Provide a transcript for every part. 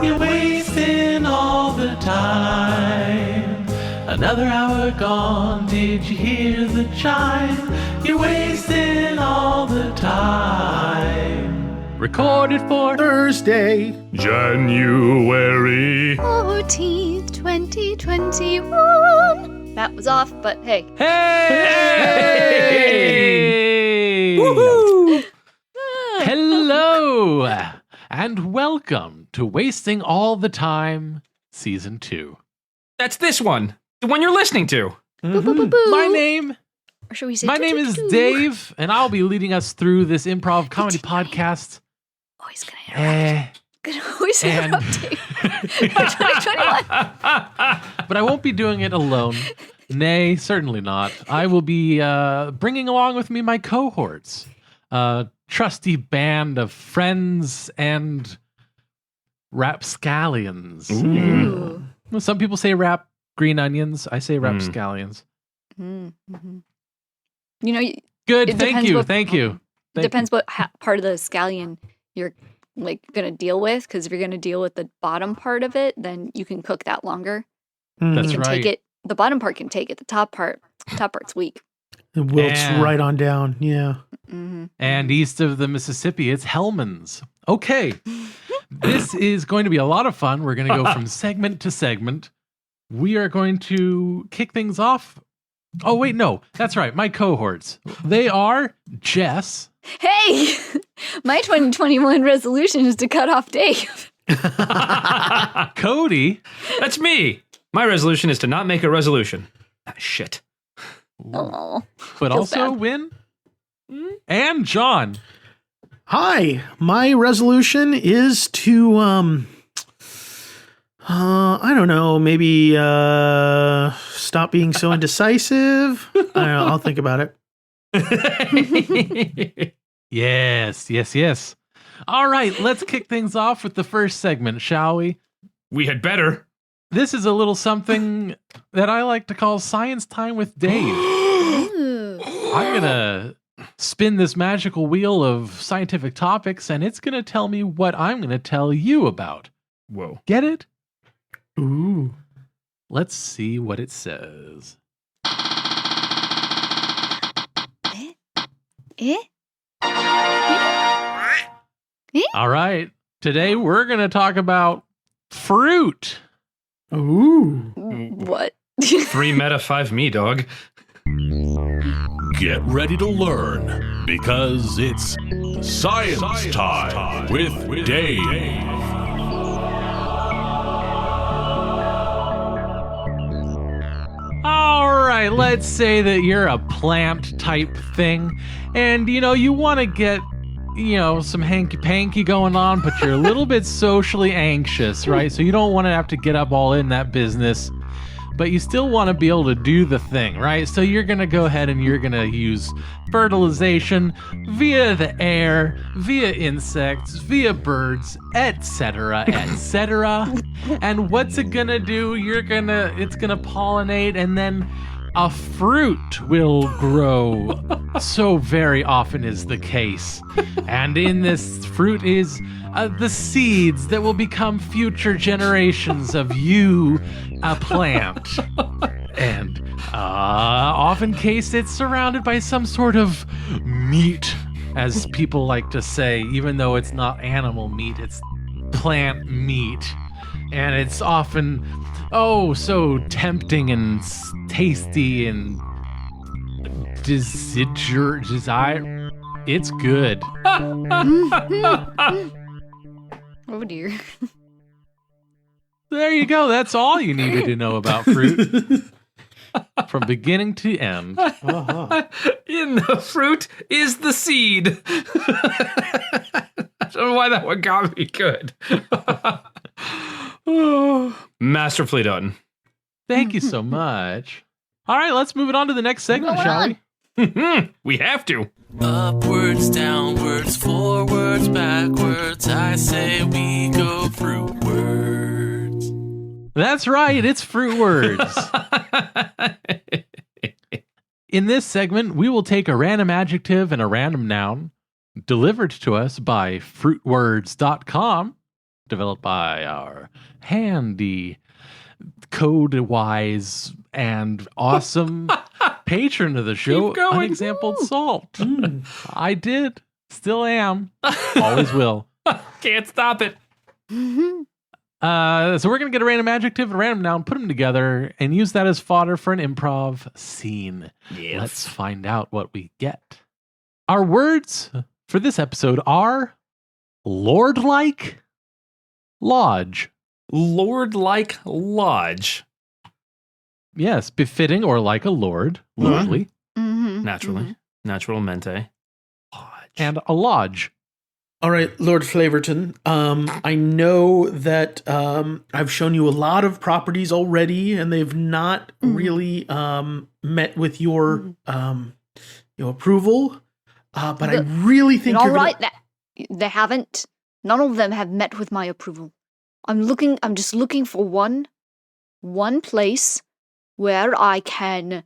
You're wasting all the time. Another hour gone, did you hear the chime? You're wasting all the time. Recorded for Thursday, January 14th, 2021. That was off, but hey. Hey! Woohoo! Hello, and welcome to Wasting All the Time, Season 2. That's this one. The one you're listening to. Boo, boo, boo, boo. My name Or should we say is Dave, and I'll be leading us through this improv comedy podcast. Oh, he's going to interrupt. Always interrupting. For 2021. But I won't be doing it alone. Nay, certainly not. I will be bringing along with me my cohorts. Trusty band of friends and rapscallions. Ooh. Well, some people say rap green onions. I say rapscallions. Mm-hmm. You know, Good. It Thank depends you. what- Thank you. it depends what part of the scallion you're like going to deal with. Because if you're going to deal with the bottom part of it, then you can cook that longer. That's You can right. take it. The bottom part can take it. The top part's weak. It wilts Yeah. right on down. Yeah. Mm-hmm. And east of the Mississippi, it's Hellman's. Okay. This is going to be a lot of fun. We're going to go from segment to segment. We are going to kick things off. Oh, wait, no. That's right. My cohorts. They are Jess. Hey, my 2021 resolution is to cut off Dave. Cody. That's me. My resolution is to not make a resolution. Ah, shit. Oh, But feels also bad. win. And John. Hi. My resolution is to, I don't know, maybe stop being so indecisive. I don't know. I'll think about it. Yes. All right, let's kick things off with the first segment, shall we? We had better. This is a little something that I like to call Science Time with Dave. Ooh. I'm going to spin this magical wheel of scientific topics, and it's going to tell me what I'm going to tell you about. Whoa. Get it? Ooh. Let's see what it says. Eh? All right, today we're going to talk about fruit. Ooh. What? 3 meta 5 me, dog. Get ready to learn because it's Science Time with Dave. All right, let's say that you're a plant type thing and you want to get some hanky-panky going on, but you're a little bit socially anxious, right? So you don't want to have to get up all in that business, but you still want to be able to do the thing, right? So you're going to go ahead and you're going to use fertilization via the air, via insects, via birds, etc., etc. And what's it going to do? It's going to pollinate, and then a fruit will grow. So very often is the case. And in this fruit is the seeds that will become future generations of you, a plant. And often case it's surrounded by some sort of meat, as people like to say, even though it's not animal meat, it's plant meat. And it's often, so tempting and tasty and desire. It's good. Oh dear. There you go. That's all you needed to know about fruit. From beginning to end. Uh-huh. In the fruit is the seed. I don't know why that one got me good. Masterfully done. Thank you so much. All right, let's move it on to the next segment, shall we? We have to. Upwards, downwards, forwards, backwards, I say we go fruitwards. That's right, it's Fruitwards. In this segment, we will take a random adjective and a random noun delivered to us by fruitwords.com developed by our handy, code-wise, and awesome patron of the show, Keep going. Unexampled Salt. I did. Still am. Always will. Can't stop it. So we're going to get a random adjective and a random noun, put them together, and use that as fodder for an improv scene. Yes. Let's find out what we get. Our words for this episode are Lordlike, Lodge. Lordlike Lodge. Yes, befitting or like a lord, lordly, Naturally. Naturalmente. Lodge. and a lodge. All right, Lord Flavortown. I know that I've shown you a lot of properties already, and they've not really met with your approval. But I really think All you're right, gonna... they haven't. None of them have met with my approval. I'm just looking for one place where I can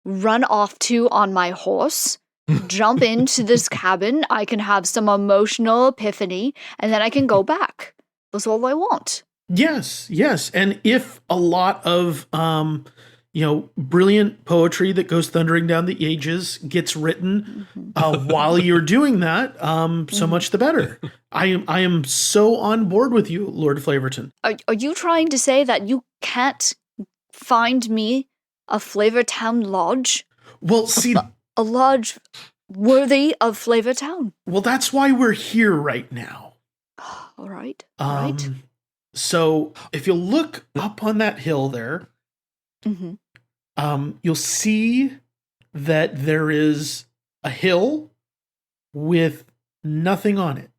run off to on my horse, jump into this cabin, I can have some emotional epiphany, and then I can go back. That's all I want. Yes. And if a lot of, brilliant poetry that goes thundering down the ages gets written while you're doing that, so much the better. I am so on board with you, Lord Flavortown. Are you trying to say that you can't find me a Flavortown Lodge? Well, see, A lodge worthy of Flavortown? well, that's why we're here right now. All right. All right. So if you look up on that hill there, you'll see that there is a hill with nothing on it.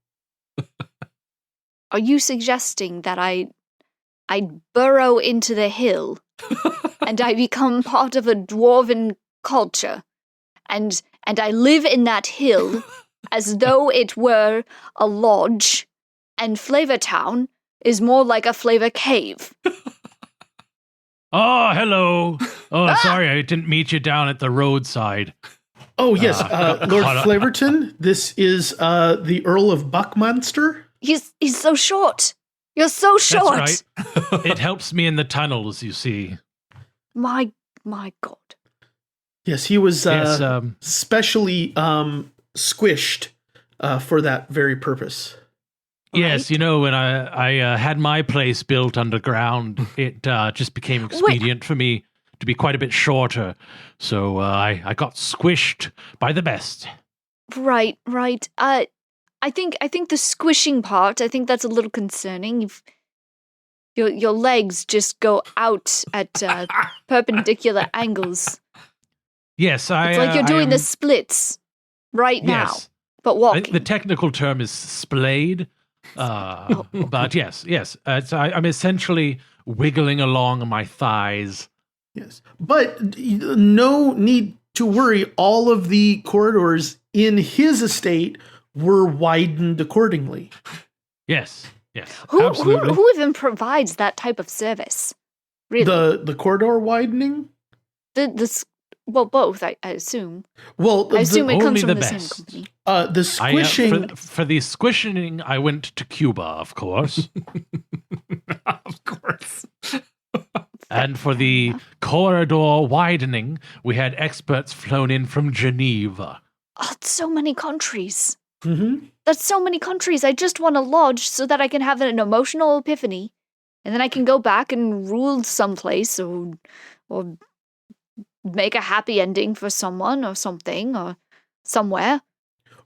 Are you suggesting that I burrow into the hill and I become part of a dwarven culture and I live in that hill as though it were a lodge and Flavortown is more like a flavor cave? Oh, hello. Oh, sorry, I didn't meet you down at the roadside. Oh, yes, Lord Flavortown, this is the Earl of Buckminster. He's so short. You're so short. That's right. It helps me in the tunnels, you see. My God. Yes, he was Yes, specially squished for that very purpose. Yes, Right. when I had my place built underground, it just became expedient for me to be quite a bit shorter. So I got squished by the best. Right. I think the squishing part, I think that's a little concerning. Your legs just go out at perpendicular angles. Yes, It's like you're doing the splits right now, Yes. but walking. The technical term is splayed. But yes. I'm essentially wiggling along my thighs. Yes, but no need to worry. All of the corridors in his estate were widened accordingly. Yes, who absolutely. who even provides that type of service? Really? The corridor widening? Well, both, I assume. Well, I assume it only comes from the the same best. company. the squishing. For the squishing, I went to Cuba, of course. Of course. And for the corridor widening, we had experts flown in from Geneva. Oh, it's so many countries. Mhm. That's so many countries. I just want a lodge so that I can have an emotional epiphany, and then I can go back and rule someplace or make a happy ending for someone or something or somewhere.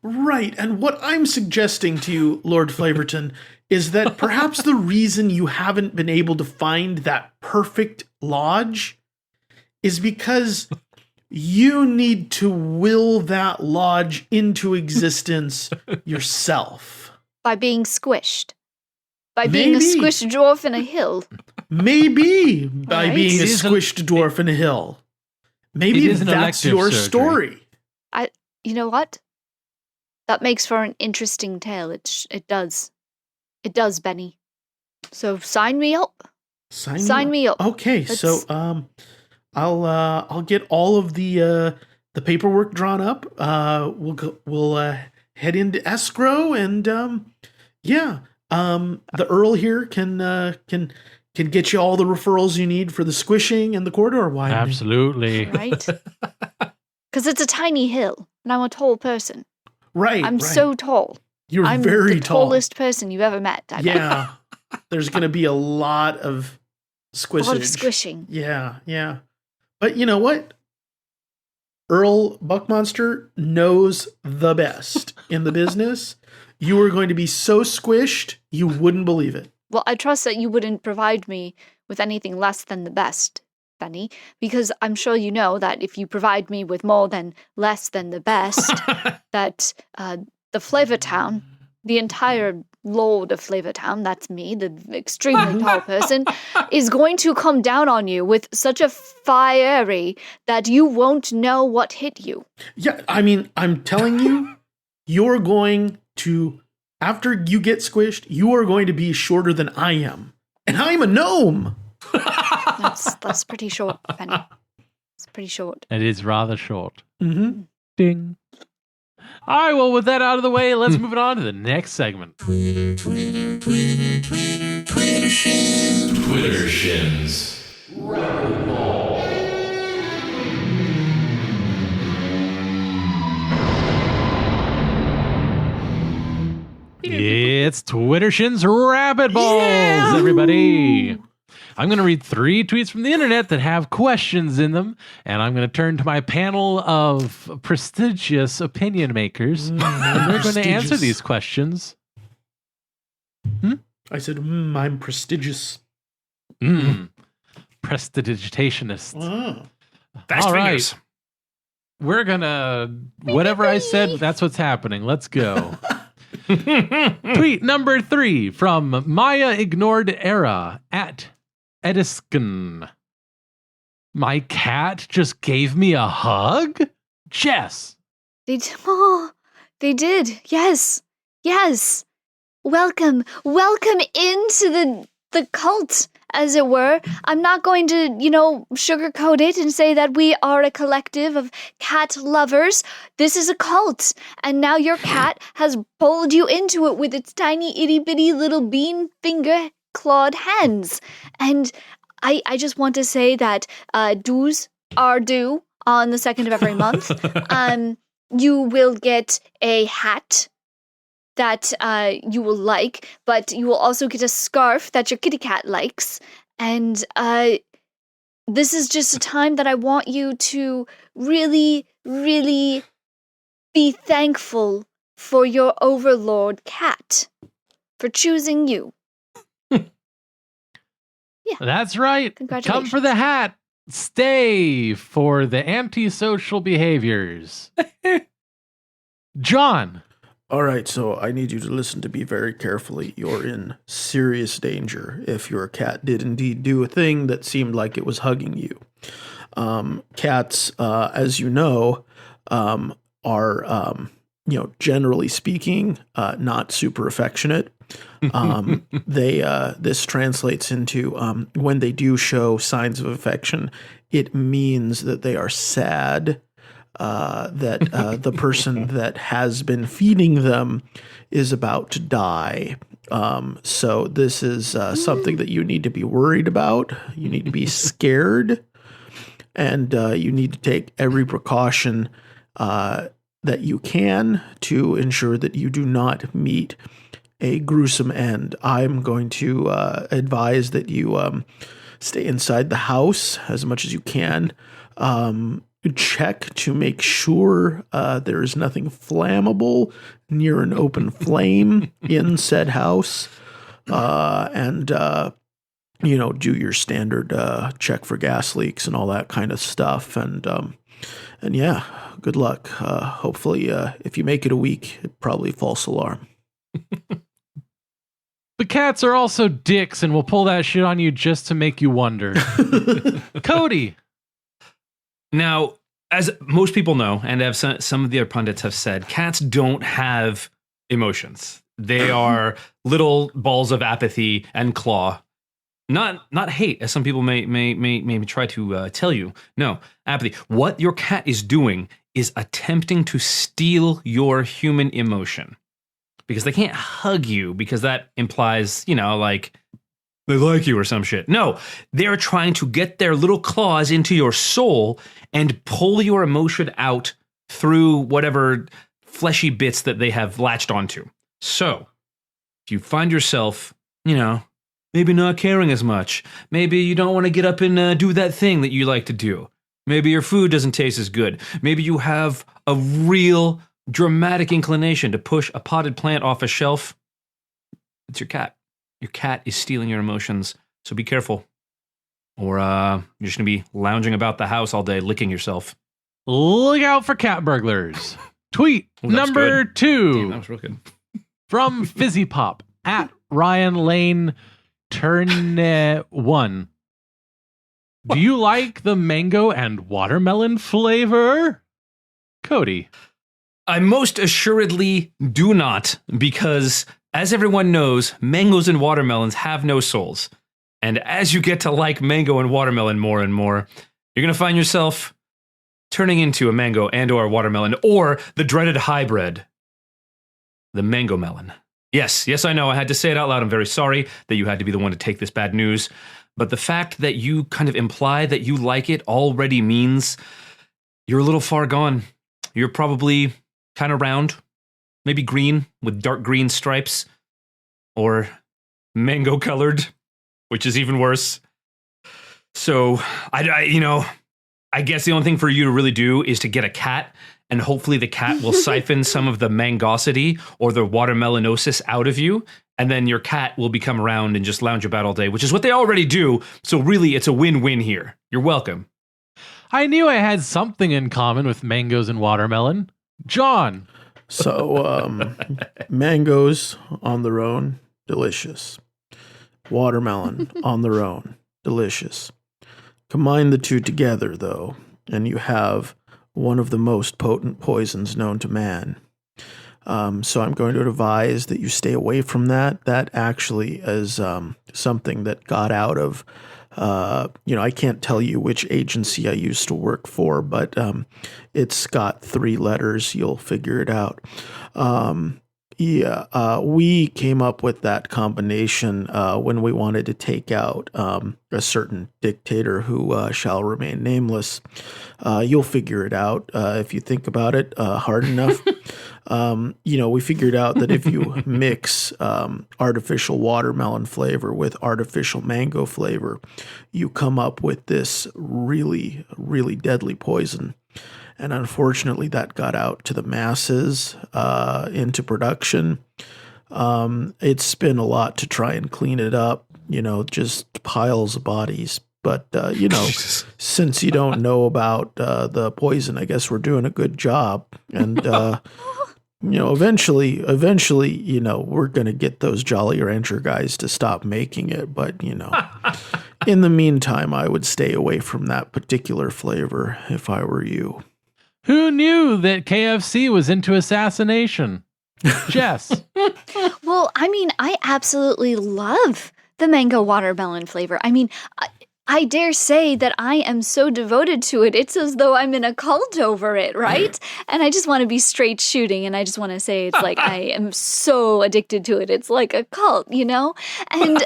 Right, and what I'm suggesting to you, Lord Flavortown, is that perhaps the reason you haven't been able to find that perfect lodge is because you need to will that lodge into existence yourself. By being squished. By being a Maybe. squished dwarf in a hill. Maybe by Right. being a It is a- squished dwarf in a hill. Maybe It is an that's elective your surgery. story. You know what? That makes for an interesting tale. It does. It does, Benny. So sign me up. Sign me up. Okay, so I'll get all of the paperwork drawn up. We'll head into escrow and The Earl here can get you all the referrals you need for the squishing and the corridor widening. Absolutely. Right? Because it's a tiny hill, and I'm a tall person. Right. I'm right. so tall. You're I'm very the tall. tallest person you've ever met. I bet. Yeah. There's going to be a lot of A squishage. lot of squishing. Yeah, yeah. But you know what? Earl Buckmonster knows the best in the business. You are going to be so squished, you wouldn't believe it. Well, I trust that you wouldn't provide me with anything less than the best, Benny, because I'm sure you know that if you provide me with more than less than the best, that the Flavortown, the entire Lord of Flavortown, that's me, the extremely tall person, is going to come down on you with such a fiery that you won't know what hit you. Yeah, I mean, I'm telling you, you're going to, after you get squished, you are going to be shorter than I am. And I'm a gnome. That's pretty short, Benny. It's pretty short. It is rather short. Mm-hmm. Ding. All right, well, with that out of the way, let's move it on to the next segment. Twitter shins. It's Twittershins Rapidballs, everybody. I'm going to read 3 tweets from the internet that have questions in them, and I'm going to turn to my panel of prestigious opinion makers, and they're going to answer these questions. I said, I'm prestigious. Prestidigitationist. Oh. Fast All right. fingers. We're going to, whatever I said, that's what's happening. Let's go. Tweet number 3 from Maya Ignored Era at Ediskin. My cat just gave me a hug? Jess. They did. Yes. Welcome into the cult, as it were. I'm not going to, sugarcoat it and say that we are a collective of cat lovers. This is a cult, and now your cat has pulled you into it with its tiny itty bitty little bean finger clawed hands. And I just want to say that dues are due on the 2nd of every month. You will get a hat that you will like, but you will also get a scarf that your kitty cat likes. And this is just a time that I want you to really, really be thankful for your overlord cat for choosing you. Yeah. That's right. Congratulations. Come for the hat. Stay for the antisocial behaviors. John. All right, so I need you to listen to me very carefully. You're in serious danger if your cat did indeed do a thing that seemed like it was hugging you. Cats, as you know, are, generally speaking, not super affectionate. This translates into when they do show signs of affection, it means that they are sad. That the person that has been feeding them is about to die. So this is something that you need to be worried about. You need to be scared, and you need to take every precaution that you can to ensure that you do not meet a gruesome end. I'm going to advise that you stay inside the house as much as you can. Check to make sure there is nothing flammable near an open flame in said house. And do your standard check for gas leaks and all that kind of stuff. And yeah, good luck. Hopefully, if you make it a week, it probably false alarm. The cats are also dicks and will pull that shit on you just to make you wonder. Cody. Now, as most people know, and as some of the other pundits have said, cats don't have emotions. They are little balls of apathy and claw. Not hate, as some people may try to tell you. No, apathy. What your cat is doing is attempting to steal your human emotion. because they can't hug you because that implies, like they like you or some shit. No, they're trying to get their little claws into your soul and pull your emotion out through whatever fleshy bits that they have latched onto. So, if you find yourself, maybe not caring as much, maybe you don't want to get up and do that thing that you like to do. Maybe your food doesn't taste as good. Maybe you have a real dramatic inclination to push a potted plant off a shelf. It's your cat. Your cat is stealing your emotions, so be careful. Or you're just going to be lounging about the house all day, licking yourself. Look out for cat burglars. Tweet number 2. Damn, that was real good. From Fizzy Pop at Ryan Lane Turn 1. Do you like the mango and watermelon flavor? Cody. I most assuredly do not, because as everyone knows, mangoes and watermelons have no souls. And as you get to like mango and watermelon more and more, you're going to find yourself turning into a mango and or a watermelon, or the dreaded hybrid, the mango melon. Yes, I know, I had to say it out loud. I'm very sorry that you had to be the one to take this bad news. But the fact that you kind of imply that you like it already means you're a little far gone. You're probably kind of round, maybe green with dark green stripes, or mango colored, which is even worse. So I guess the only thing for you to really do is to get a cat, and hopefully the cat will siphon some of the mangosity or the watermelanosis out of you, and then your cat will become around and just lounge about all day, which is what they already do. So really, it's a win-win here. You're welcome. I knew I had something in common with mangoes and watermelon. John. So, mangoes on their own, delicious. Watermelon on their own, delicious. Combine the two together, though, and you have one of the most potent poisons known to man. So I'm going to advise that you stay away from that. That actually is something that got out of, I can't tell you which agency I used to work for, but it's got 3 letters. You'll figure it out. We came up with that combination when we wanted to take out a certain dictator who shall remain nameless. You'll figure it out if you think about it hard enough. We figured out that if you mix artificial watermelon flavor with artificial mango flavor, you come up with this really, really deadly poison. And unfortunately, that got out to the masses, into production. It's been a lot to try and clean it up, just piles of bodies. But, since you don't know about the poison, I guess we're doing a good job. And, eventually, we're going to get those Jolly Rancher guys to stop making it. But, in the meantime, I would stay away from that particular flavor if I were you. Who knew that KFC was into assassination? Jess. Well, I absolutely love the mango watermelon flavor. I dare say that I am so devoted to it, it's as though I'm in a cult over it, right? And I just want to be straight shooting, and I just want to say it's like I am so addicted to it. It's like a cult, And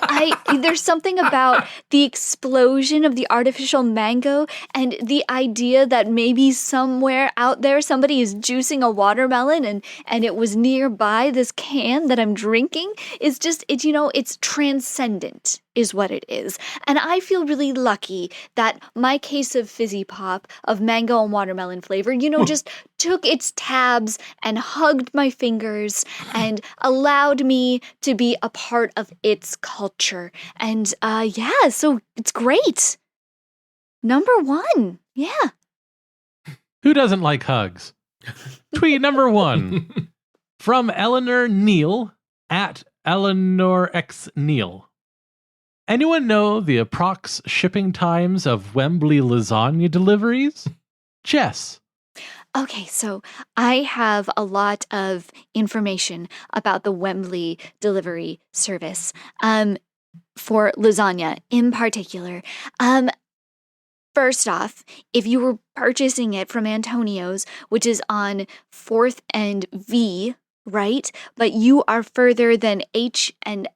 there's something about the explosion of the artificial mango and the idea that maybe somewhere out there somebody is juicing a watermelon and it was nearby this can that I'm drinking is just, it's transcendent. Is what it is. And I feel really lucky that my case of fizzy pop of mango and watermelon flavor, just took its tabs and hugged my fingers and allowed me to be a part of its culture. And so it's great. Number 1. Yeah. Who doesn't like hugs? Tweet number 1 from Eleanor Neal at Eleanor X Neal. Anyone know the approx shipping times of Wembley lasagna deliveries? Jess. Okay, so I have a lot of information about the Wembley delivery service for lasagna in particular. First off, if you were purchasing it from Antonio's, which is on 4th and V, right? But you are further than H and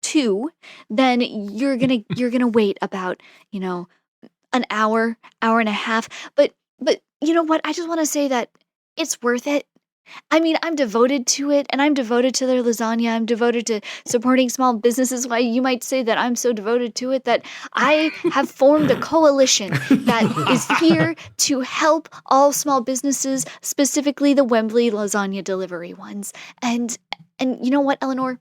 2, then you're gonna wait about, an hour and a half. But you know what? I just want to say that it's worth it. I mean, I'm devoted to it, and I'm devoted to their lasagna. I'm devoted to supporting small businesses. Why, you might say that I'm so devoted to it that I have formed a coalition that is here to help all small businesses, specifically the Wembley lasagna delivery ones. And you know what, Eleanor?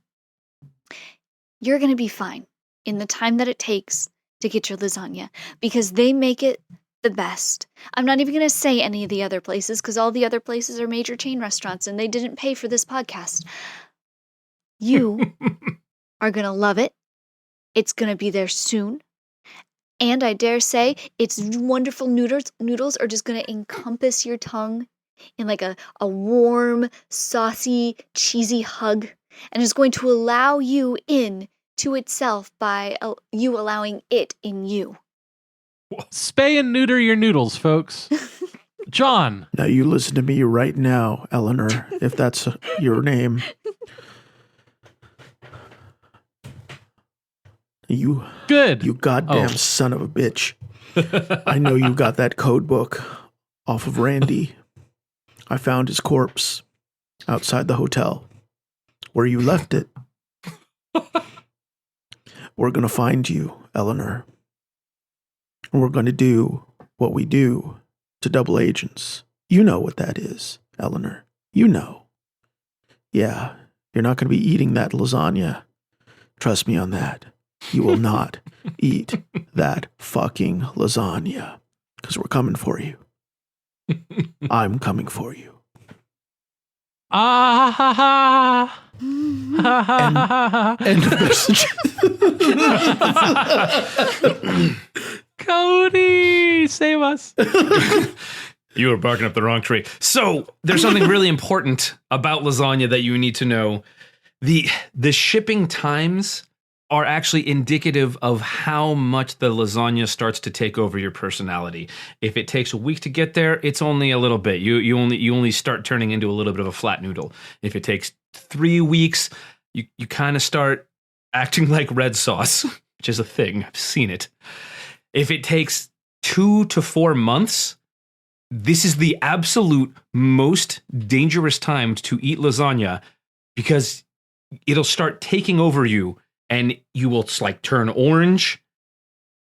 You're going to be fine in the time that it takes to get your lasagna, because they make it the best. I'm not even going to say any of the other places, because all the other places are major chain restaurants and they didn't pay for this podcast. You are going to love it. It's going to be there soon. And I dare say its wonderful noodles are just going to encompass your tongue in like a warm, saucy, cheesy hug. And it's going to allow you in to itself by you allowing it in you. Spay and neuter your noodles, folks. John. Now you listen to me right now, Eleanor, if that's your name. You goddamn son of a bitch. I know you got that code book off of Randy. I found his corpse outside the hotel where you left it. We're going to find you, Eleanor. And we're going to do what we do to double agents. You know what that is, Eleanor. You know. Yeah, you're not going to be eating that lasagna. Trust me on that. You will not eat that fucking lasagna. Because we're coming for you. I'm coming for you. Ah ha ha. End of message. Cody, save us. You were barking up the wrong tree. So there's something really important about lasagna that you need to know. The shipping times are actually indicative of how much the lasagna starts to take over your personality. If it takes a week to get there, it's only a little bit. You only start turning into a little bit of a flat noodle. If it takes 3 weeks, you kind of start acting like red sauce, which is a thing. I've seen it. If it takes 2 to 4 months, this is the absolute most dangerous time to eat lasagna, because it'll start taking over you and you will like turn orange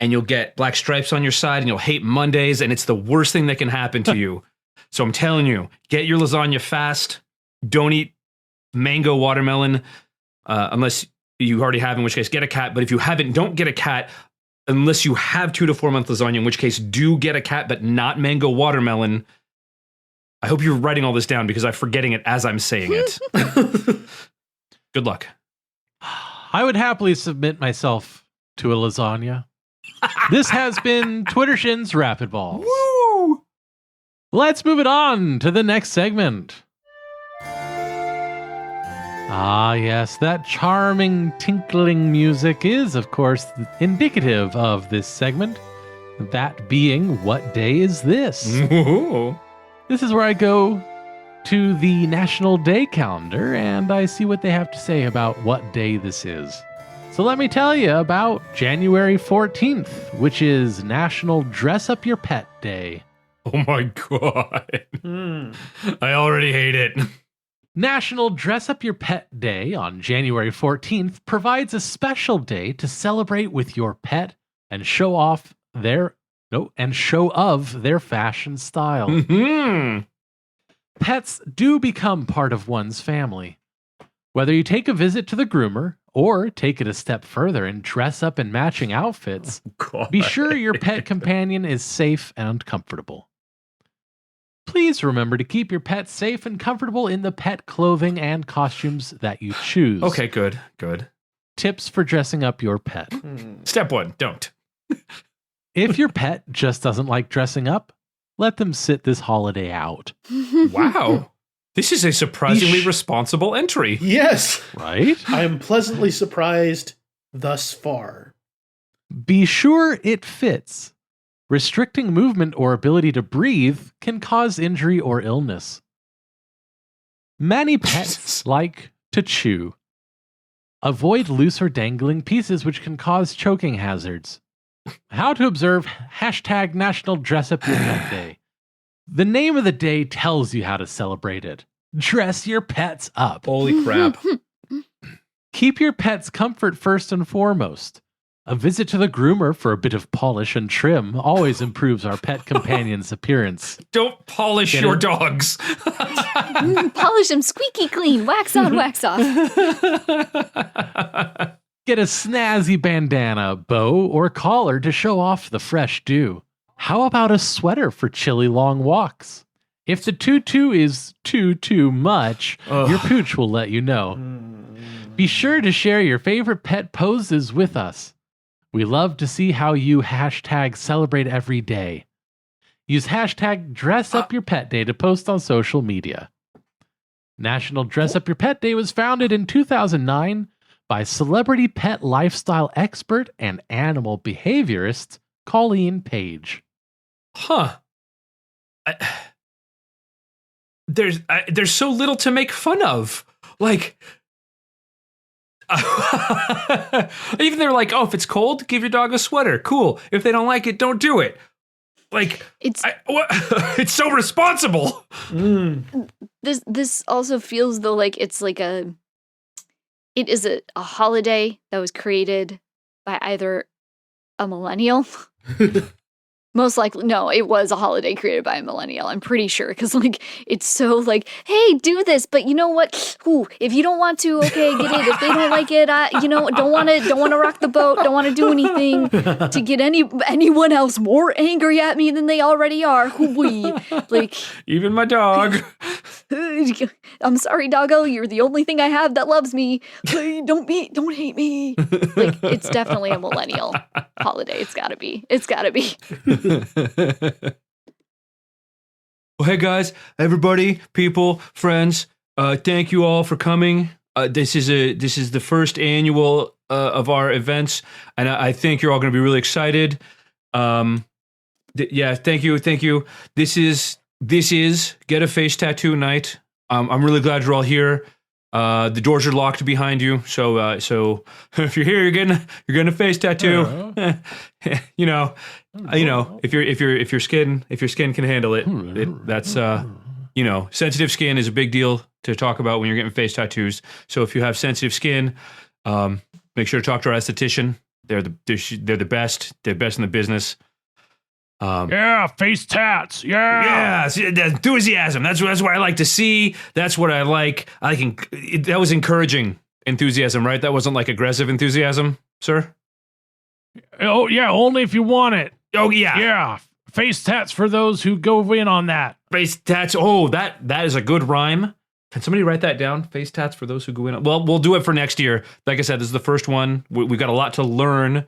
and you'll get black stripes on your side and you'll hate Mondays, and it's the worst thing that can happen to you. So I'm telling you, get your lasagna fast. Don't eat mango watermelon unless you already have, in which case get a cat. But if you haven't, don't get a cat unless you have 2 to 4 month lasagna, in which case do get a cat, but not mango watermelon. I hope you're writing all this down because I'm forgetting it as I'm saying it. Good luck. I would happily submit myself to a lasagna. This has been Twittershin's Rapidballs. Woo! Let's move it on to the next segment. Ah, yes, that charming tinkling music is, of course, indicative of this segment. That being, what day is this? Ooh. This is where I go to the National Day calendar and I see what they have to say about what day this is. So let me tell you about January 14th, which is National Dress Up Your Pet Day. Oh my God. I already hate it. National Dress Up Your Pet Day on January 14th provides a special day to celebrate with your pet and show of their fashion style. Mm-hmm. Pets do become part of one's family. Whether you take a visit to the groomer or take it a step further and dress up in matching outfits, be sure your pet companion is safe and comfortable. Please remember to keep your pet safe and comfortable in the pet clothing and costumes that you choose. Okay, good. Tips for dressing up your pet. Step 1, don't. If your pet just doesn't like dressing up, let them sit this holiday out. Wow. This is a surprisingly responsible entry. Yes. Right? I am pleasantly surprised thus far. Be sure it fits. Restricting movement or ability to breathe can cause injury or illness. Many pets like to chew. Avoid loose or dangling pieces which can cause choking hazards. How to observe hashtag National Dress Up Your Pet Day. The name of the day tells you how to celebrate it. Dress your pets up. Holy crap. Keep your pet's comfort first and foremost. A visit to the groomer for a bit of polish and trim always improves our pet companion's appearance. Don't polish your dogs. Polish them squeaky clean. Wax on, wax off. Get a snazzy bandana, bow, or collar to show off the fresh dew. How about a sweater for chilly long walks? If the tutu is too much, your pooch will let you know. Be sure to share your favorite pet poses with us. We love to see how you hashtag celebrate every day. Use hashtag Dress Up Your Pet Day to post on social media. National Dress Up Your Pet Day was founded in 2009 by celebrity pet lifestyle expert and animal behaviorist Colleen Page. Huh. There's so little to make fun of. Like, even they're like, oh, if it's cold, give your dog a sweater. Cool. If they don't like it, don't do it. Like, it's so responsible. This also feels though like it's like it is a holiday that was created by either a millennial. Most likely, no, it was a holiday created by a millennial. I'm pretty sure, because like it's so like, hey, do this, but you know what? Ooh, if you don't want to, okay, get it. If they don't like it, don't want to rock the boat. Don't want to do anything to get anyone else more angry at me than they already are. Hoo-wee. Like even my dog. I'm sorry, doggo. You're the only thing I have that loves me. Don't hate me. Like it's definitely a millennial holiday. It's gotta be. Well, hey guys, everybody, people, friends, thank you all for coming. This is the first annual of our events, and I think you're all going to be really excited. Yeah, thank you. This is Get a Face Tattoo night. I'm really glad you're all here. The doors are locked behind you, so if you're here, you're getting a face tattoo. you know, if your skin can handle it, that's sensitive skin is a big deal to talk about when you're getting face tattoos. So if you have sensitive skin, make sure to talk to our esthetician. They're the best. They're best in the business. Yeah, face tats. Yeah, the enthusiasm. That's what I like to see. That's what I like. That was encouraging enthusiasm, right? That wasn't like aggressive enthusiasm, sir. Oh yeah, only if you want it. Oh yeah, yeah. Face tats for those who go in on that. Face tats. Oh, that is a good rhyme. Can somebody write that down? Face tats for those who go in. Well, we'll do it for next year. Like I said, this is the first one. We've got a lot to learn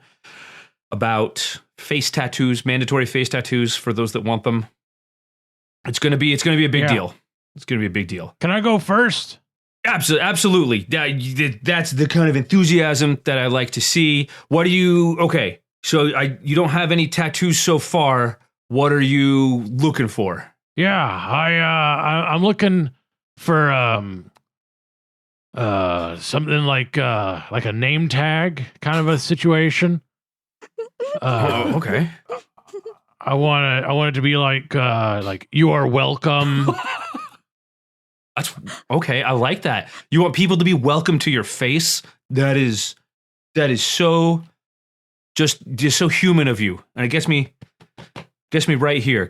about face tattoos, mandatory face tattoos for those that want them. It's gonna be a big deal. It's gonna be a big deal. Can I go first? Absolutely. That's the kind of enthusiasm that I like to see. What do you? Okay, so you don't have any tattoos so far. What are you looking for? Yeah, I'm looking for something like a name tag kind of a situation. Okay. I want it to be like you are welcome. That's okay. I like that. You want people to be welcome to your face. That is so just so human of you. And it gets me right here.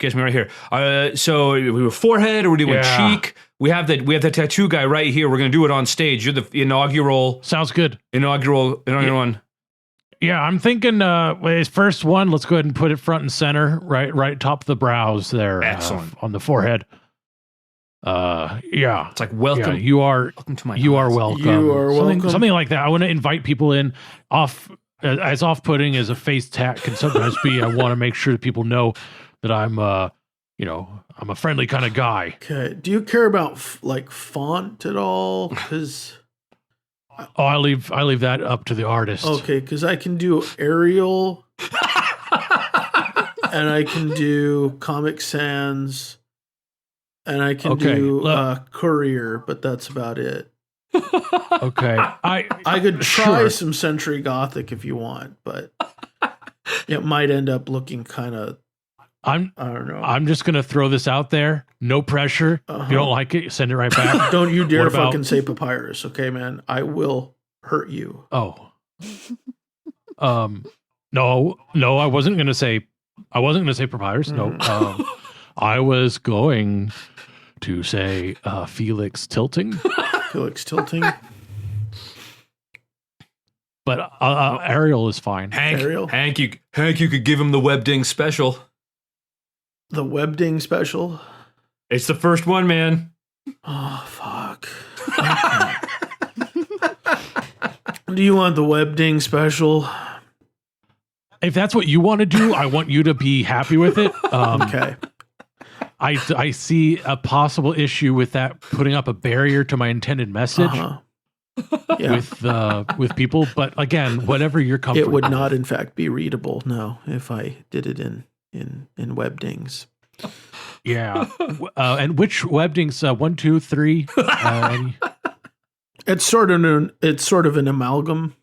So we were forehead, or we doing cheek. We have the tattoo guy right here. We're gonna do it on stage. You're the inaugural. Sounds good. Inaugural one. Yeah, I'm thinking first one, let's go ahead and put it front and center, right top of the brows there. Excellent. On the forehead. Yeah. It's like welcome. Yeah, welcome to my You house. are welcome. You are welcome. Something like that. I want to invite people in as off-putting as a face tat can sometimes be. I want to make sure that people know that I'm I'm a friendly kind of guy. Okay. Do you care about font at all? Because I leave that up to the artist. okay, because I can do Arial, and I can do Comic Sans, and I can Okay, do look. courier, but that's about it. Okay. I could try Sure. some Century Gothic if you want, but it might end up looking kind of, I don't know. I'm just gonna throw this out there. No pressure. If you don't like it, send it right back. Don't you dare What about- fucking say papyrus, okay, man? I will hurt you. Oh. No, I wasn't gonna say papyrus. No. I was going to say Felix Tilting, Felix Tilting. but Ariel is fine. Ariel? Hank, you could give him the Webding special. The Webding special. It's the first one, man. Oh, fuck. Do you want the Webding special? If that's what you want to do, I want you to be happy with it. Okay. I see a possible issue with that putting up a barrier to my intended message Yeah. with people. But again, whatever you're comfortable. It would not, in fact, be readable. No, if I did it in Webdings. Yeah. And which Webdings? 1, 2, 3. It's sort of an amalgam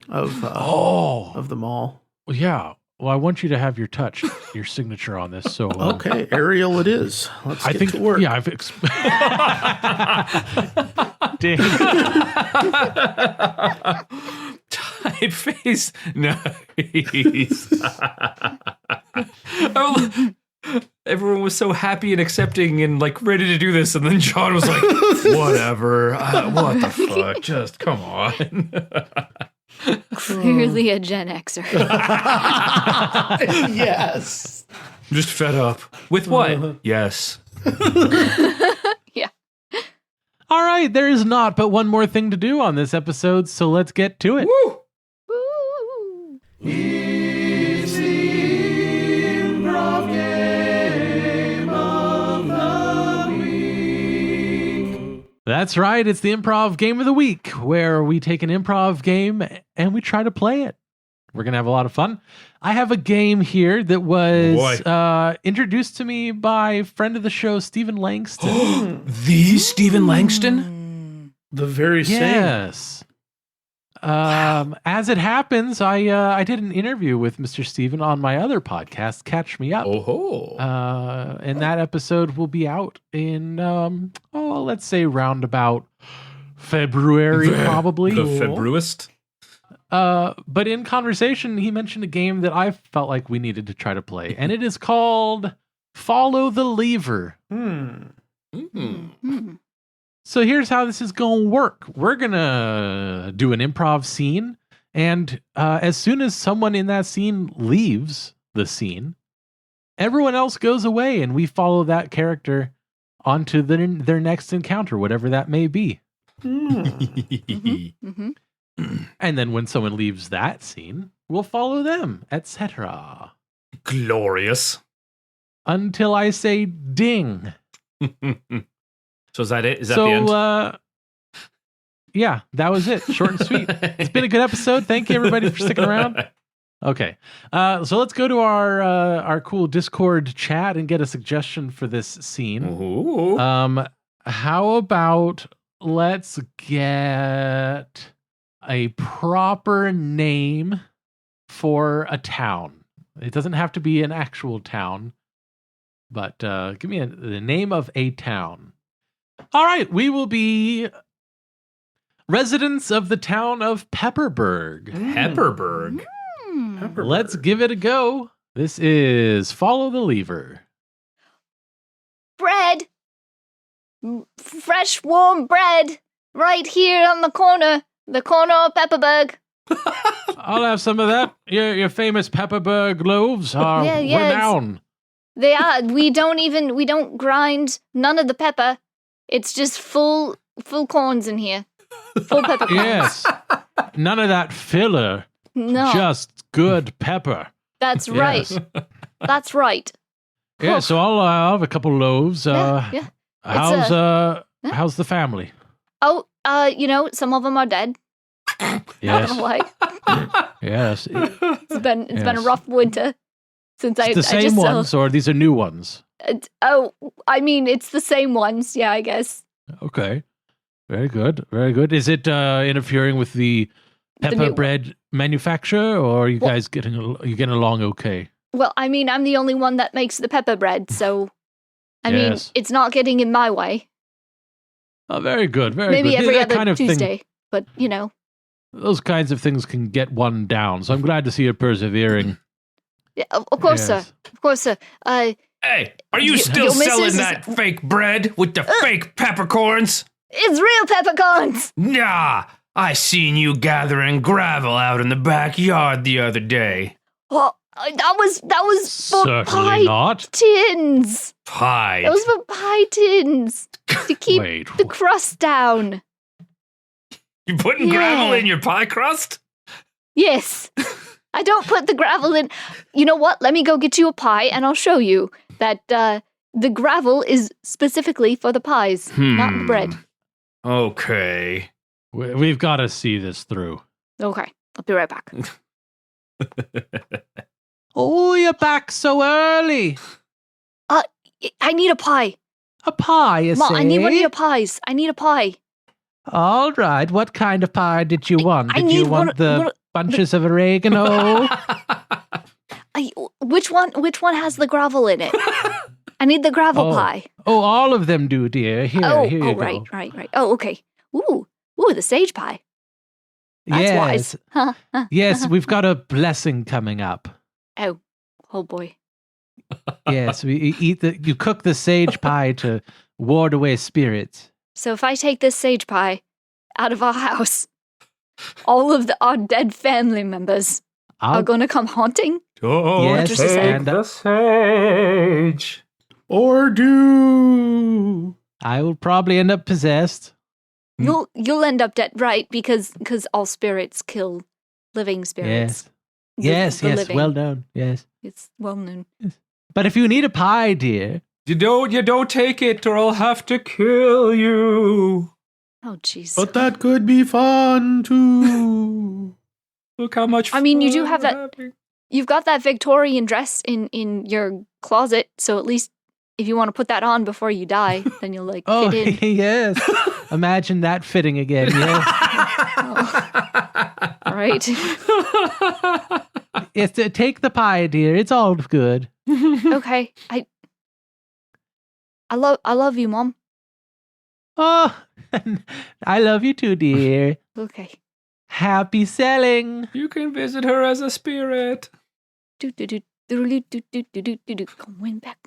of them all. Well, yeah. Well, I want you to have your signature on this. So Okay, Ariel, it is. Let's I get think to work. yeah, Dang. Typeface. Nice. Oh, everyone was so happy and accepting and like ready to do this, and then John was like, "Whatever, what the fuck? Just come on." Clearly a Gen Xer. Yes. I'm just fed up with what? Yes. Yeah. All right, there is not but one more thing to do on this episode, so let's get to it. Woo! Woo. That's right, it's the Improv Game of the Week, where we take an improv game and we try to play it. We're going to have a lot of fun. I have a game here that was introduced to me by friend of the show, Stephen Langston. The Stephen Langston? The very same. Yes. As it happens, I did an interview with Mr. Stephen on my other podcast, Catch Me Up. Oh. And that episode will be out in, let's say roundabout February, probably. The Februist? But in conversation, he mentioned a game that I felt like we needed to try to play, and it is called Follow the Lever. So here's how this is going to work. We're going to do an improv scene, and as soon as someone in that scene leaves the scene, everyone else goes away, and we follow that character onto their next encounter, whatever that may be. And then when someone leaves that scene, we'll follow them, etc. Glorious. Until I say ding. So is that it? Is that the end? Yeah, that was it. Short and sweet. It's been a good episode. Thank you, everybody, for sticking around. Okay. So let's go to our cool Discord chat and get a suggestion for this scene. Ooh. How about let's get a proper name for a town. It doesn't have to be an actual town, but give me the name of a town. All right, we will be residents of the town of Pepperburg. Pepperburg. Let's give it a go. This is Follow the Lever. Bread. Fresh, warm bread. Right here on the corner. The corner of Pepperburg. I'll have some of that. Your famous Pepperburg loaves are renowned. They are. We don't grind none of the pepper. It's just full corns in here. Full pepper corns. Yes. None of that filler. No. Just good pepper. That's right. Yes. That's right. Yeah, so I'll have a couple loaves. Yeah. How's the family? Oh, some of them are dead. Yes. Not gonna lie. Yes. It's been a rough winter since I the same just ones, or these are new ones? I mean, it's the same ones. Yeah, I guess. Okay. Very good. Very good. Is it interfering with the pepper new- bread manufacturer, or are you Well- guys getting along okay? Well, I mean, I'm the only one that makes the pepper bread, so I mean, Yes. it's not getting in my way. Oh, very good. Very Maybe good. every That other kind of Tuesday, thing, but you know. those kinds of things can get one down. So I'm glad to see you persevering. Yeah, of course, Yes. sir. Of course, sir. Hey, are you Your still missus selling is- that fake bread with the fake peppercorns? It's real peppercorns. Nah, I seen you gathering gravel out in the backyard the other day. Well, that was for Certainly pie not. tins. Pie. That was for pie tins to keep Wait. the crust down. You putting Yeah. gravel in your pie crust? Yes. I don't put the gravel in. You know what? Let me go get you a pie and I'll show you that the gravel is specifically for the pies, not the bread. Okay. We've got to see this through. Okay. I'll be right back. Oh, you're back so early. I need a pie. A pie, you Mom, say? I need one of your pies. I need a pie. All right. What kind of pie did you want? I Did you need want one- the one- bunches of oregano? Which one has the gravel in it? I need the gravel Oh. pie. Oh, all of them do, dear. Here, here you go. Right. Oh, okay. Ooh, the sage pie. That's yes. wise. Huh? Yes, we've got a blessing coming up. Oh boy. Yes, you cook the sage pie to ward away spirits. So if I take this sage pie out of our house, all of our dead family members are I'll, going to come haunting? Don't Yes, take and- the sage. Or do. I will probably end up possessed. You'll end up dead, right? Because all spirits kill living spirits. Yes. The Yes, living. well done. Yes. It's well known. But if you need a pie, dear, You don't take it or I'll have to kill you. Oh, jeez. But that could be fun too. Look how much I mean, you do fun have we're that- having. You've got that Victorian dress in your closet, so at least if you want to put that on before you die, then you'll like oh fit in. yes, imagine that fitting again. Yes, Right? yes. Take the pie, dear. It's all good. Okay. I love you, Mom. Oh, I love you too, dear. Okay. Happy selling. You can visit her as a spirit. Do do do do do do do do do do do. Going back.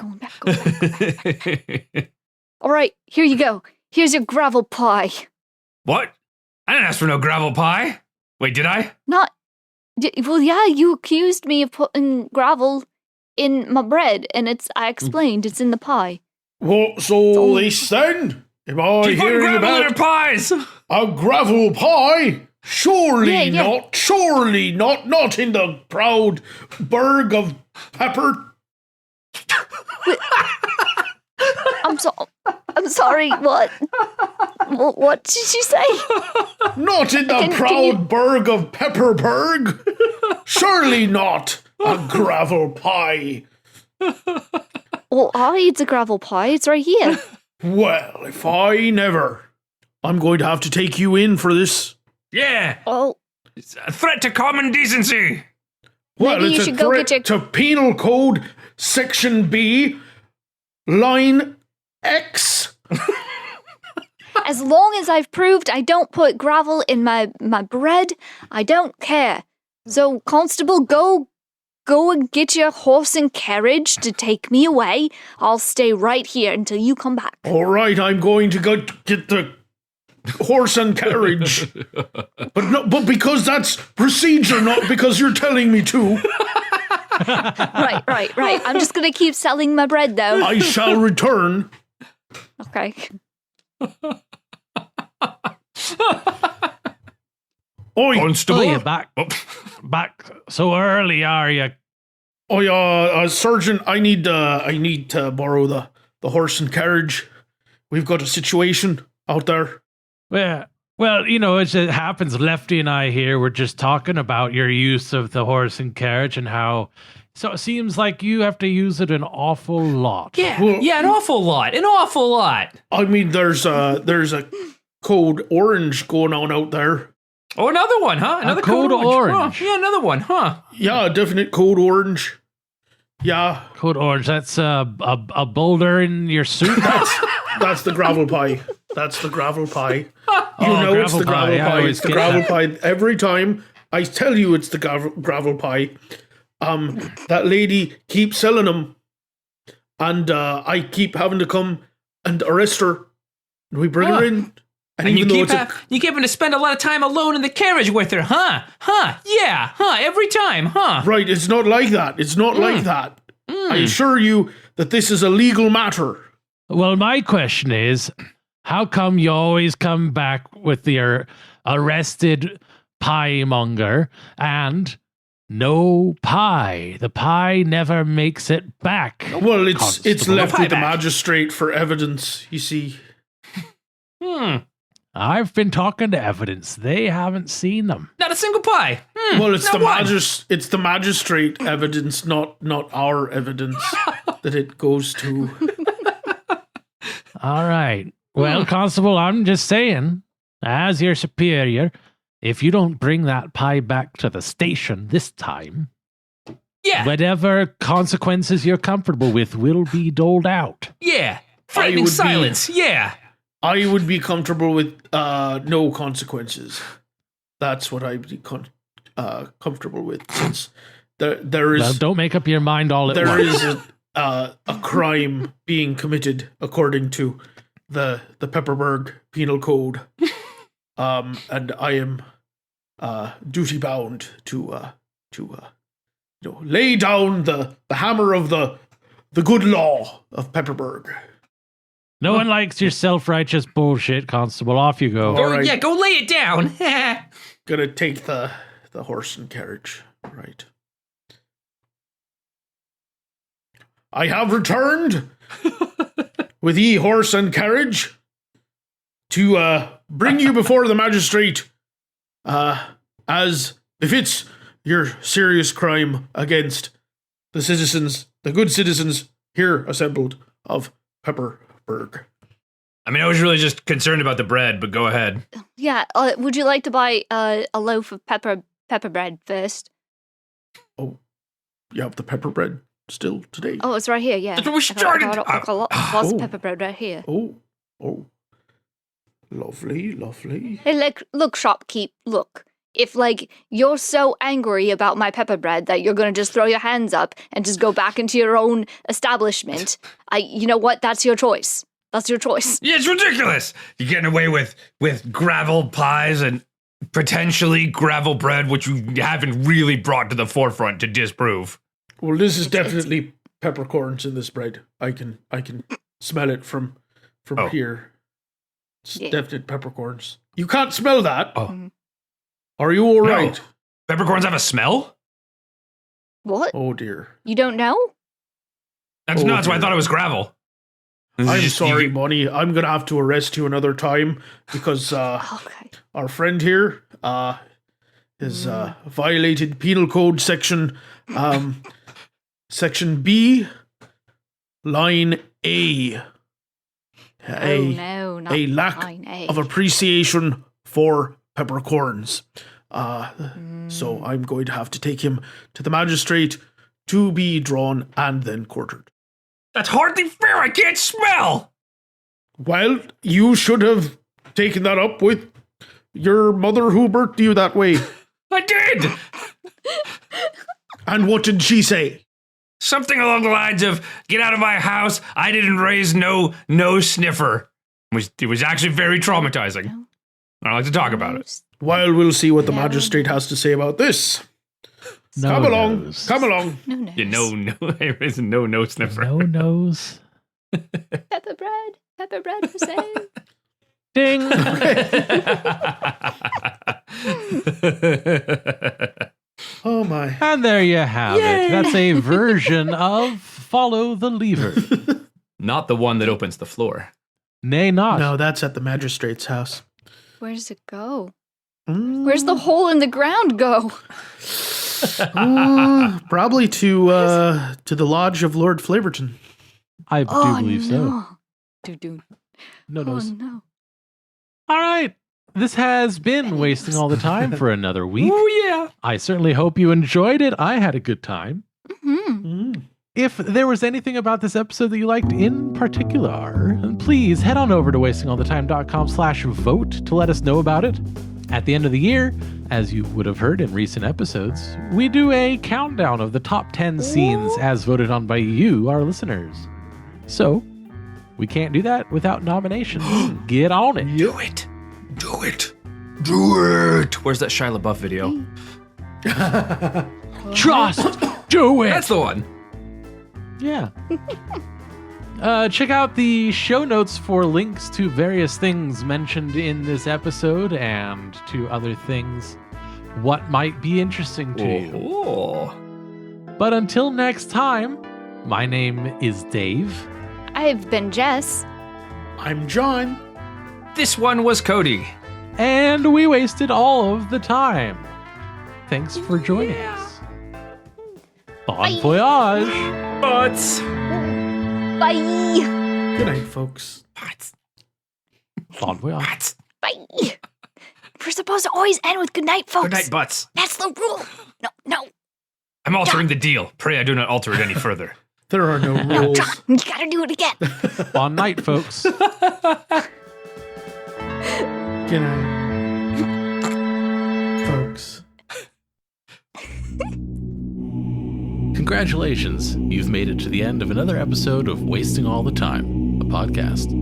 All right, here you go. Here's your gravel pie. What? I didn't ask for no gravel pie. Wait, did I? Well, yeah, you accused me of putting gravel in my bread, and I explained it's in the pie. What's all this then? Am I Keep putting hearing gravel in her about pies. a gravel pie? Surely Yeah. not. Surely not. Not in the proud burg of Pepper. I'm sorry. What? What did you say? Not in the Can proud you- burg of Pepperburg. Surely not a gravel pie. Well, it's a gravel pie. It's right here. Well, if I never. I'm going to have to take you in for this. Yeah. Oh, It's a threat to common decency. Well, Maybe you it's should a go threat get to Penal Code Section B, Line X. as long as I've proved I don't put gravel in my bread, I don't care. So, Constable, go and get your horse and carriage to take me away. I'll stay right here until you come back. All right, I'm going to go get the horse and carriage. But because that's procedure, not because you're telling me to. Right. I'm just gonna keep selling my bread, though. I shall return. Okay. Oi, Constable. Oh, you're back. Oh. Back so early, are you? Sergeant, I need to borrow the horse and carriage. We've got a situation out there. Well, as it happens, Lefty and I here were just talking about your use of the horse and carriage and how so it seems like you have to use it an awful lot. Yeah, Well- yeah, an awful lot. I mean, there's a code orange going on out there. Oh, another one, huh? Another code orange. Oh, yeah, another one, huh? Yeah, definite code orange. Yeah, Code orange. That's a boulder in your soup. that's the gravel pie. That's the gravel pie. You Oh, know it's the gravel I pie. always It's the get gravel that. pie. Every time I tell you it's the gravel pie, that lady keeps selling them, and I keep having to come and arrest her. And we bring her in, and And you even though keep, it's a you keep having to spend a lot of time alone in the carriage with her, huh? Huh? Yeah, huh? Every time, huh? right, it's not like that. It's not like that. I assure you that this is a legal matter. Well, my question is, how come you always come back with your arrested pie monger and no pie? The pie never makes it back. Well, it's Constable. left Pie with the back. magistrate for evidence. You see. I've been talking to evidence. They haven't seen them. Not a single pie. Well, it's not the one. it's the magistrate evidence, not our evidence that it goes to. All right. Well, Constable, I'm just saying, as your superior, if you don't bring that pie back to the station this time, Yeah, whatever consequences you're comfortable with will be doled out. yeah. Frightening would be- silence. Yeah. I would be comfortable with no consequences. That's what I'd be comfortable with, since there Well, is don't make up your mind all at there once. is a crime being committed according to the Pepperburg Penal Code, and I am duty bound to lay down the hammer of the good law of Pepperburg. No one likes your self-righteous bullshit, Constable. Off you go. All right. Yeah, go lay it down. Gonna take the horse and carriage. Right. I have returned with ye horse and carriage to bring you before the magistrate as befits your serious crime against the citizens, the good citizens here assembled of Pepperburg. I mean, I was really just concerned about the bread, but go ahead. Yeah, would you like to buy a loaf of pepper bread first? Oh, you have the pepper bread still today? Oh, it's right here, yeah. That's what we I got started. lots Oh. of pepper bread right here. Oh. Lovely. Hey, look, shopkeep, look. If, you're so angry about my pepper bread that you're going to just throw your hands up and just go back into your own establishment, you know what? That's your choice. That's your choice. Yeah, it's ridiculous. You're getting away with gravel pies and potentially gravel bread, which you haven't really brought to the forefront to disprove. Well, this is definitely peppercorns in this bread. I can smell it from Oh. here. It's Yeah. definite peppercorns. You can't smell that. Oh. Are you all No. right? Peppercorns have a smell? What? Oh dear. You don't know? That's Oh, nuts. I dear. thought it was gravel. This is I'm just- sorry, you- Bonnie. I'm gonna have to arrest you another time because Okay. our friend here has violated Penal Code section section B, line A. Oh, no, not a lack line A. of appreciation for peppercorns. So I'm going to have to take him to the magistrate to be drawn and then quartered. That's hardly fair. I can't smell. Well, you should have taken that up with your mother who birthed you that way. I did. And what did she say? Something along the lines of, get out of my house. I didn't raise no sniffer. It was actually very traumatizing. No. I don't like to talk about it. Well, we'll see what the No. magistrate has to say about this. No Come along. nose. Come along. No, no. Yeah, there is no sniffer. No nose. Pepper bread for sale. Ding. Oh my. And there you have it. That's a version of Follow the Lever. Not the one that opens the floor. Nay, not. No, that's at the magistrate's house. Where does it go? Where's the hole in the ground go? Probably to the lodge of Lord Flavortown. I do believe so. Dude. No Oh knows. no. All right. This has been Wasting All the Time for another week. Oh, yeah. I certainly hope you enjoyed it. I had a good time. Mm-hmm. If there was anything about this episode that you liked in particular, please head on over to wastingallthetime.com/vote to let us know about it. At the end of the year, as you would have heard in recent episodes, we do a countdown of the top 10 scenes as voted on by you, our listeners. So, we can't do that without nominations. Get on it. Do it. Do it. Do it. Where's that Shia LaBeouf video? Just do it. That's the one. Yeah. Check out the show notes for links to various things mentioned in this episode and to other things what might be interesting to you. Oh. But until next time, my name is Dave. I've been Jess. I'm John. This one was Cody. And we wasted all of the time. Thanks for joining us. Bon voyage. Butts. Bye. Good night, folks. Butts. Bon voyage. Butts. Bye. We're supposed to always end with good night, folks. Good night, butts. That's the rule. No. I'm altering the deal. Pray I do not alter it any further. There are no rules. John, you gotta do it again. Bon night, folks. Good night, folks. Congratulations, you've made it to the end of another episode of Wasting All the Time, a podcast.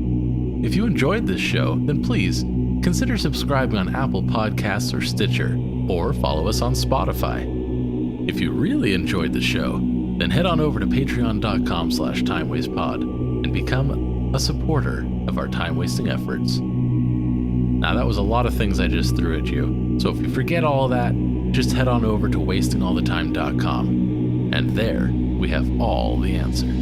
If you enjoyed this show, then please consider subscribing on Apple Podcasts or Stitcher, or follow us on Spotify. If you really enjoyed the show, then head on over to patreon.com/timewastepod and become a supporter of our time-wasting efforts. Now, that was a lot of things I just threw at you, so if you forget all of that, just head on over to wastingallthetime.com, and there we have all the answers.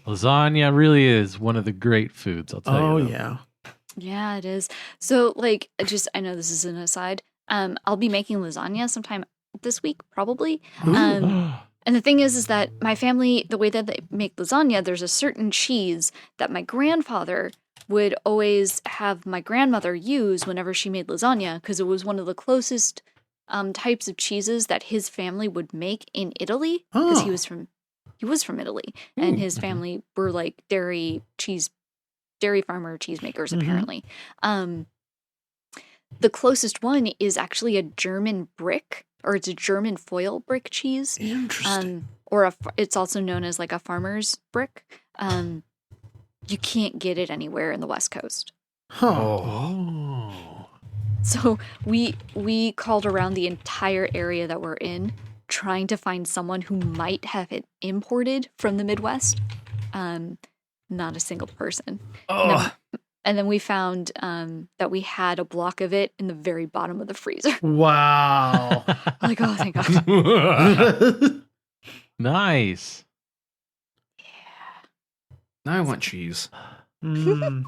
Lasagna really is one of the great foods, I'll tell you. Yeah. Yeah, it is. So, like, I know this is an aside. I'll be making lasagna sometime this week, probably. And the thing is that my family, the way that they make lasagna, there's a certain cheese that my grandfather would always have my grandmother use whenever she made lasagna, because it was one of the closest types of cheeses that his family would make in Italy, because he was from Italy, and his family were like dairy farmer cheesemakers, apparently. The closest one is actually a German brick, or it's a German foil brick cheese. Interesting. It's also known as like a farmer's brick. You can't get it anywhere in the West Coast. Huh. Oh. So we called around the entire area that we're in, trying to find someone who might have it imported from the Midwest. Not a single person. And then we found that we had a block of it in the very bottom of the freezer. Wow. Like, oh, thank God. Nice. Now I want cheese. Mm.